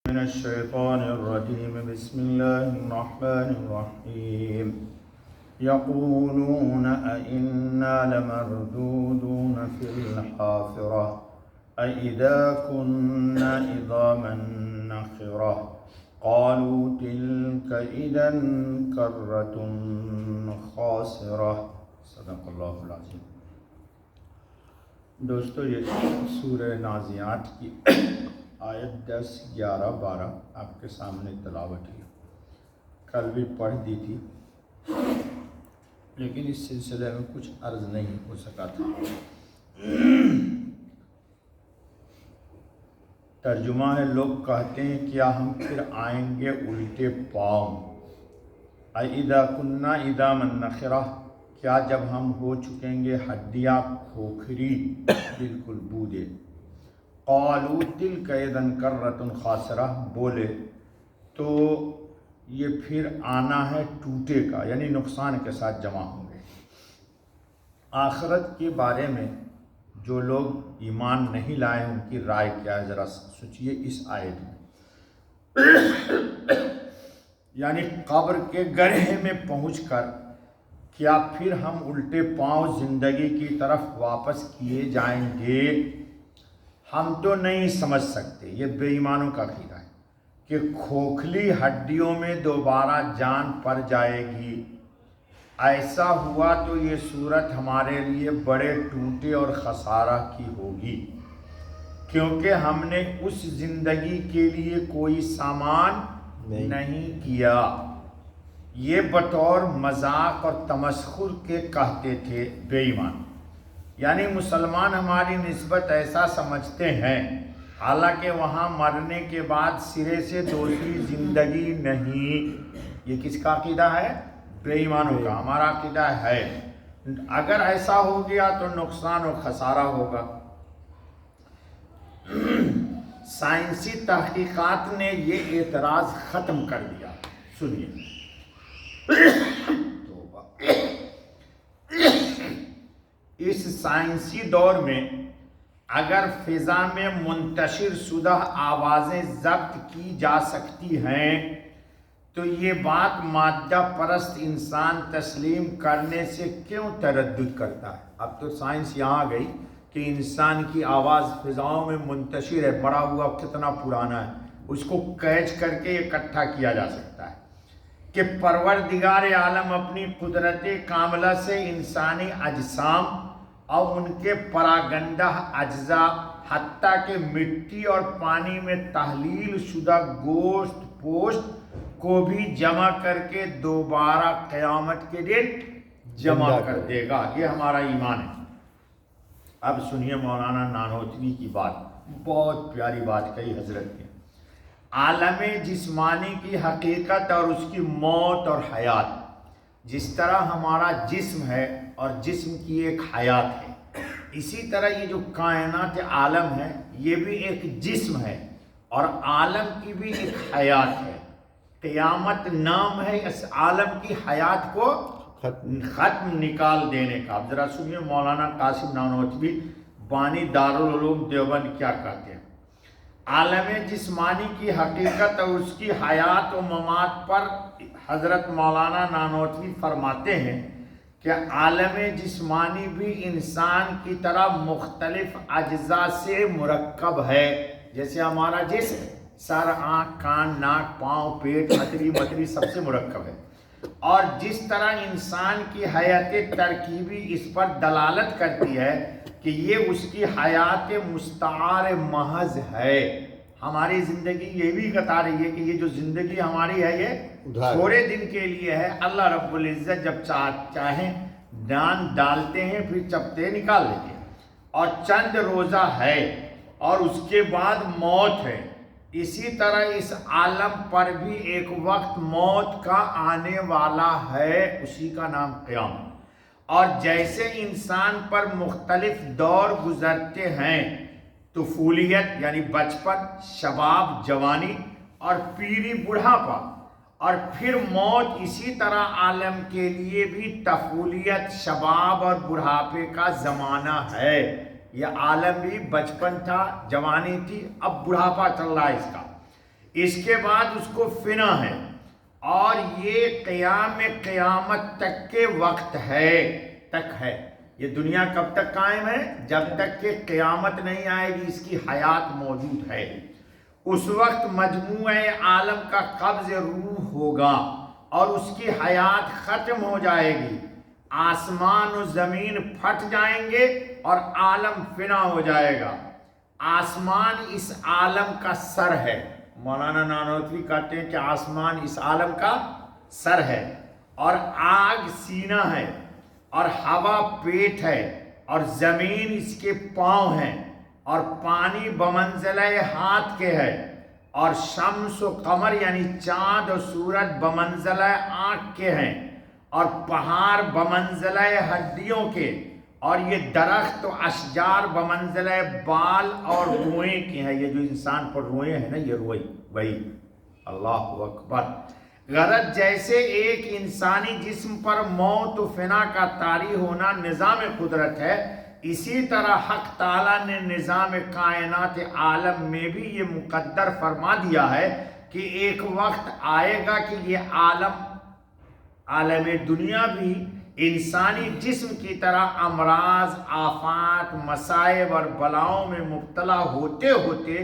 من الشيطان الرجيم بسم الله الرحمن الرحيم يقولون أئنا لمردودون في الحافرة أئذا كنا عظاما نخرة قالوا تلك إذا كرة خاسرة صدق اللہ العظیم۔ دوستو، یہ سورہ نازعات کی آیت 10، 11، 12 آپ کے سامنے تلاوت کی، کل بھی پڑھ دی تھی، لیکن اس سلسلے میں کچھ عرض نہیں ہو سکا تھا۔ ترجمہ ہے، لوگ کہتے ہیں کیا ہم پھر آئیں گے الٹے پاؤں؟ اَإِذَا كُنَّا عِظَامًا نَخِرَةً، کیا جب ہم ہو چکیں گے ہڈیاں کھوکھری بالکل بودے۔ قالوا تلک اذا کرۃ خاسرہ، بولے تو یہ پھر آنا ہے ٹوٹے کا، یعنی نقصان کے ساتھ جمع ہوں گے۔ آخرت کے بارے میں جو لوگ ایمان نہیں لائے ان کی رائے کیا ہے، ذرا سوچئے اس آیت میں۔ یعنی قبر کے گڑھے میں پہنچ کر کیا پھر ہم الٹے پاؤں زندگی کی طرف واپس کیے جائیں گے؟ ہم تو نہیں سمجھ سکتے، یہ بے ایمانوں کا عقیدہ ہے کہ کھوکھلی ہڈیوں میں دوبارہ جان پڑ جائے گی۔ ایسا ہوا تو یہ صورت ہمارے لیے بڑے ٹوٹے اور خسارہ کی ہوگی، کیونکہ ہم نے اس زندگی کے لیے کوئی سامان نہیں کیا۔ یہ بطور مذاق اور تمسخر کے کہتے تھے بے ایمان، یعنی مسلمان ہماری نسبت ایسا سمجھتے ہیں، حالانکہ وہاں مرنے کے بعد سرے سے دوسری زندگی نہیں۔ یہ کس کا عقیدہ ہے؟ بے ایمانوں کا۔ ہمارا عقیدہ ہے اگر ایسا ہو گیا تو نقصان و خسارہ ہوگا۔ سائنسی تحقیقات نے یہ اعتراض ختم کر دیا۔ سنیے، اس سائنسی دور میں اگر فضا میں منتشر شدہ آوازیں ضبط کی جا سکتی ہیں تو یہ بات مادہ پرست انسان تسلیم کرنے سے کیوں تردد کرتا ہے؟ اب تو سائنس یہاں گئی کہ انسان کی آواز فضاؤں میں منتشر ہے، مرا ہوا کتنا پرانا ہے، اس کو کیچ کر کے اکٹھا کیا جا سکتا ہے کہ پروردگار عالم اپنی قدرت کاملہ سے انسانی اجسام اور ان کے پراگندہ اجزاء حتیٰ کہ مٹی اور پانی میں تحلیل شدہ گوشت پوشت کو بھی جمع کر کے دوبارہ قیامت کے دن جمع کر دے گا۔ یہ ہمارا ایمان ہے۔ اب سنیے مولانا نانوتوی کی بات، بہت پیاری بات کہی حضرت نے۔ عالم جسمانی کی حقیقت اور اس کی موت اور حیات، جس طرح ہمارا جسم ہے اور جسم کی ایک حیات ہے، اسی طرح یہ جو کائنات عالم ہے یہ بھی ایک جسم ہے اور عالم کی بھی ایک حیات ہے۔ قیامت نام ہے اس عالم کی حیات کو ختم نکال دینے کا۔ اب ذرا سنیے مولانا قاسم نانوتوی بانی دارالعلوم دیوبند کیا کہتے ہیں۔ عالم جسمانی کی حقیقت اور اس کی حیات و ممات پر حضرت مولانا نانوتوی فرماتے ہیں کہ عالم جسمانی بھی انسان کی طرح مختلف اجزاء سے مرکب ہے۔ جیسے ہمارا جسم سر، آنکھ، کان، ناک، پاؤں، پیٹ، ہتھیلی متری سب سے مرکب ہے، اور جس طرح انسان کی حیات ترکیبی اس پر دلالت کرتی ہے کہ یہ اس کی حیات مستعار محض ہے۔ ہماری زندگی یہ بھی بتا رہی ہے کہ یہ جو زندگی ہماری ہے یہ تھوڑے دن کے لیے ہے۔ اللہ رب العزت جب چاہیں جان ڈالتے ہیں پھر چپتے نکال لیتے ہیں، اور چند روزہ ہے اور اس کے بعد موت ہے۔ اسی طرح اس عالم پر بھی ایک وقت موت کا آنے والا ہے، اسی کا نام قیامت۔ اور جیسے انسان پر مختلف دور گزرتے ہیں، طفولیت یعنی بچپن، شباب جوانی، اور پیری بڑھاپا، اور پھر موت، اسی طرح عالم کے لیے بھی طفولیت، شباب اور بڑھاپے کا زمانہ ہے۔ یہ عالم بھی بچپن تھا، جوانی تھی، اب بڑھاپا چل رہا ہے اس کا۔ اس کے بعد اس کو فنا ہے، اور یہ قیام قیامت تک کے وقت ہے۔ یہ دنیا کب تک قائم ہے؟ جب تک کہ قیامت نہیں آئے گی، اس کی حیات موجود ہے۔ اس وقت مجموعہ عالم کا قبض روح ہوگا اور اس کی حیات ختم ہو جائے گی، آسمان و زمین پھٹ جائیں گے اور عالم فنا ہو جائے گا۔ آسمان اس عالم کا سر ہے، مولانا نانوتوی کہتے ہیں کہ آسمان اس عالم کا سر ہے، اور آگ سینہ ہے، اور ہوا پیٹ ہے، اور زمین اس کے پاؤں ہیں، اور پانی بمنزلہ ہاتھ کے ہے، اور شمس و قمر یعنی چاند و سورج بمنزلہ آنکھ کے ہیں، اور پہاڑ بمنزلہ ہڈیوں کے، اور یہ درخت و اشجار بمنزلہ بال اور روئیں کے ہیں۔ یہ جو انسان پر روئیں ہیں نا، یہ روئی وہی، اللہ اکبر۔ غرض جیسے ایک انسانی جسم پر موت و فنا کا طاری ہونا نظام قدرت ہے، اسی طرح حق تعالیٰ نے نظام کائنات عالم میں بھی یہ مقدر فرما دیا ہے کہ ایک وقت آئے گا کہ یہ عالم دنیا بھی انسانی جسم کی طرح امراض، آفات، مصائب اور بلاؤں میں مبتلا ہوتے ہوتے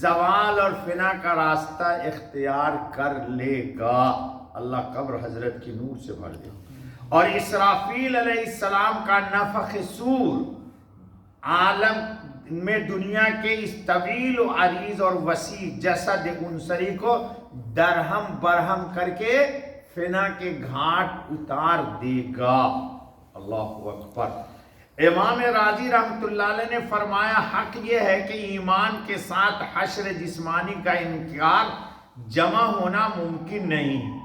زوال اور فنا کا راستہ اختیار کر لے گا۔ اللہ قبر حضرت کی نور سے بھر دے۔ اور اسرافیل علیہ السلام کا نفخ صور عالم میں دنیا کے اس طویل و عریض اور وسیع جسد انصری کو درہم برہم کر کے فنا کے گھاٹ اتار دے گا۔ اللہ اکبر۔ امام راضی رحمۃ اللہ علیہ نے فرمایا، حق یہ ہے کہ ایمان کے ساتھ حشر جسمانی کا انکار جمع ہونا ممکن نہیں۔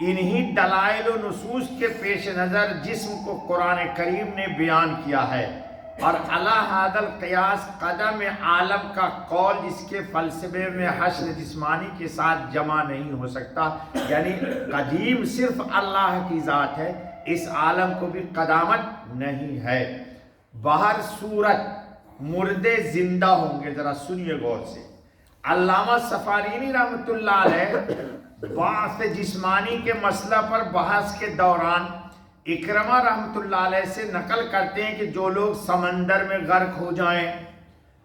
انہی دلائل و نصوص کے پیش نظر جسم کو قرآن کریم نے بیان کیا ہے، اور علی ھذا القیاس قدم عالم کا قول جس کے فلسفے میں حشر جسمانی کے ساتھ جمع نہیں ہو سکتا، یعنی قدیم صرف اللہ کی ذات ہے، اس عالم کو بھی قدامت نہیں ہے۔ بہر صورت مردے زندہ ہوں گے، ذرا سنیے غور سے۔ علامہ سفارینی رحمۃ اللہ علیہ بعث جسمانی کے مسئلہ پر بحث کے دوران اکرمہ رحمۃ اللہ علیہ سے نقل کرتے ہیں کہ جو لوگ سمندر میں غرق ہو جائیں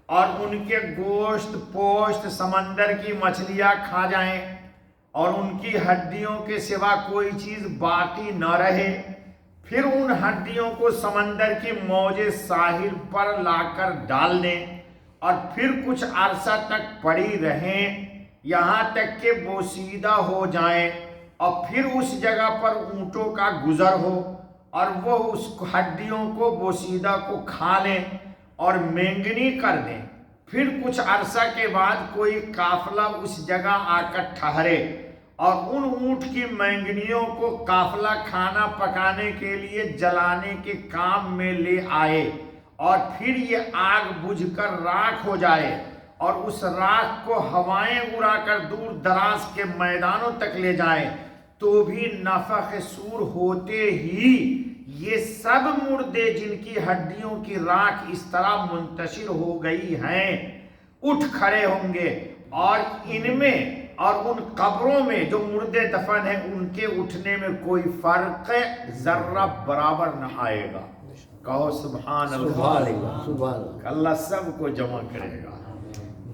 اور ان کے گوشت پوشت سمندر کی مچھلیاں کھا جائیں اور ان کی ہڈیوں کے سوا کوئی چیز باقی نہ رہے، پھر ان ہڈیوں کو سمندر کی موجیں ساحل پر لا کر ڈال دیں اور پھر کچھ عرصہ تک پڑی رہیں یہاں تک کہ بوسیدہ ہو جائیں، اور پھر اس جگہ پر اونٹوں کا گزر ہو اور وہ اس ہڈیوں کو بوسیدہ کو کھا لیں اور مینگنی کر دیں، پھر کچھ عرصہ کے بعد کوئی قافلہ اس جگہ آ کر ٹھہرے اور ان اونٹ کی مینگنیوں کو قافلہ کھانا پکانے کے لیے جلانے کے کام میں لے آئے، اور پھر یہ آگ بجھ کر راکھ ہو جائے اور اس راکھ کو ہوائیں اڑا کر دور دراز کے میدانوں تک لے جائیں، تو بھی نفخ صور ہوتے ہی یہ سب مردے جن کی ہڈیوں کی راکھ اس طرح منتشر ہو گئی ہیں اٹھ کھڑے ہوں گے، اور ان میں اور ان قبروں میں جو مردے دفن ہیں ان کے اٹھنے میں کوئی فرق ذرہ برابر نہ آئے گا۔ کہو سبحان اللہ۔ اللہ سب کو جمع کرے گا۔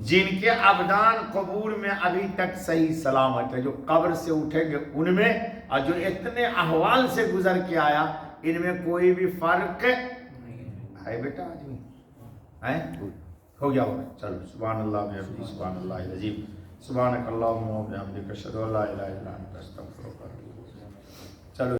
جن کے ابدان قبور میں ابھی تک صحیح سلامت ہے، جو قبر سے اٹھیں گے ان میں، اور جو اتنے احوال سے گزر کے آیا ان میں کوئی بھی فرق ہے بیٹا آدمی ہے؟ ہو گیا ہوگا۔ چلو سبحان اللہ بحمدہ، سبحان اللہ العظیم، سبحانک اللہم و بحمدک، اشہد ان لا الہ الا انت، استغفرک۔ چلو